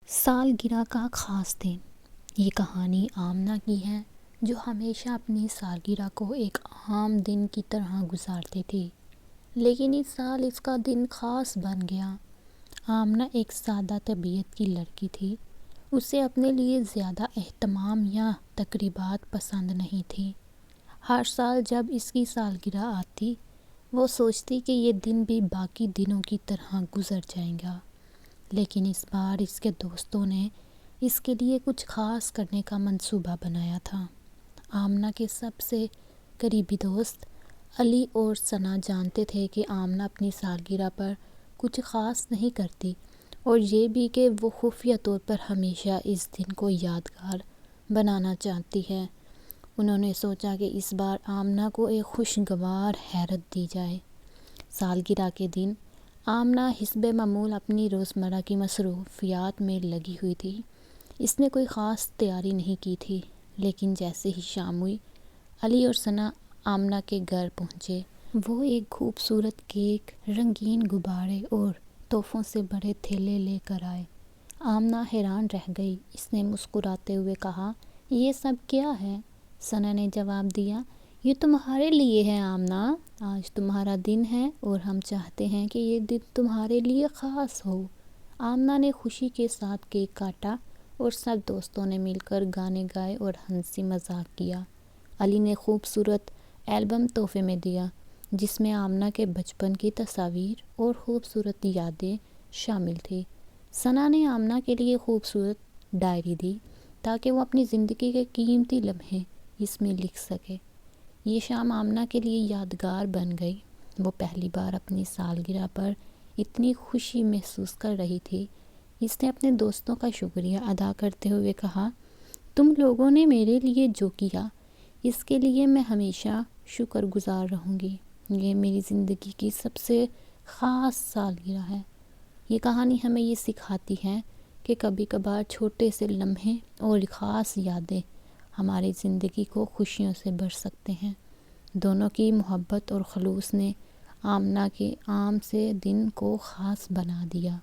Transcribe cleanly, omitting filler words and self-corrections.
سالگرہ کا خاص دن۔ یہ کہانی آمنہ کی ہے جو ہمیشہ اپنی سالگرہ کو ایک عام دن کی طرح گزارتی تھی، لیکن اس سال اس کا دن خاص بن گیا۔ آمنہ ایک سادہ طبیعت کی لڑکی تھی۔ اسے اپنے لیے زیادہ اہتمام یا تقریبات پسند نہیں تھیں۔ ہر سال جب اس کی سالگرہ آتی، وہ سوچتی کہ یہ دن بھی باقی دنوں کی طرح گزر جائے گا، لیکن اس بار اس کے دوستوں نے اس کے لیے کچھ خاص کرنے کا منصوبہ بنایا تھا۔ آمنہ کے سب سے قریبی دوست علی اور ثنا جانتے تھے کہ آمنہ اپنی سالگرہ پر کچھ خاص نہیں کرتی، اور یہ بھی کہ وہ خفیہ طور پر ہمیشہ اس دن کو یادگار بنانا چاہتی ہے۔ انہوں نے سوچا کہ اس بار آمنہ کو ایک خوشگوار حیرت دی جائے۔ سالگرہ کے دن آمنہ حسب معمول اپنی روزمرہ کی مصروفیات میں لگی ہوئی تھی۔ اس نے کوئی خاص تیاری نہیں کی تھی، لیکن جیسے ہی شام ہوئی، علی اور ثنا آمنہ کے گھر پہنچے۔ وہ ایک خوبصورت کیک، رنگین غبارے اور تحفوں سے بڑے تھیلے لے کر آئے۔ آمنہ حیران رہ گئی۔ اس نے مسکراتے ہوئے کہا، یہ سب کیا ہے؟ ثنا نے جواب دیا، یہ تمہارے لیے ہے آمنہ۔ آج تمہارا دن ہے اور ہم چاہتے ہیں کہ یہ دن تمہارے لیے خاص ہو۔ آمنہ نے خوشی کے ساتھ کیک کاٹا اور سب دوستوں نے مل کر گانے گائے اور ہنسی مذاق کیا۔ علی نے خوبصورت البم تحفے میں دیا، جس میں آمنہ کے بچپن کی تصاویر اور خوبصورت یادیں شامل تھیں۔ ثنا نے آمنہ کے لیے خوبصورت ڈائری دی تاکہ وہ اپنی زندگی کے قیمتی لمحے اس میں لکھ سکے۔ یہ شام آمنہ کے لیے یادگار بن گئی۔ وہ پہلی بار اپنی سالگرہ پر اتنی خوشی محسوس کر رہی تھی۔ اس نے اپنے دوستوں کا شکریہ ادا کرتے ہوئے کہا، تم لوگوں نے میرے لیے جو کیا، اس کے لیے میں ہمیشہ شکر گزار رہوں گی۔ یہ میری زندگی کی سب سے خاص سالگرہ ہے۔ یہ کہانی ہمیں یہ سکھاتی ہے کہ کبھی کبھار چھوٹے سے لمحے اور خاص یادیں ہماری زندگی کو خوشیوں سے بھر سکتے ہیں۔ دونوں کی محبت اور خلوص نے آمنہ کے عام سے دن کو خاص بنا دیا۔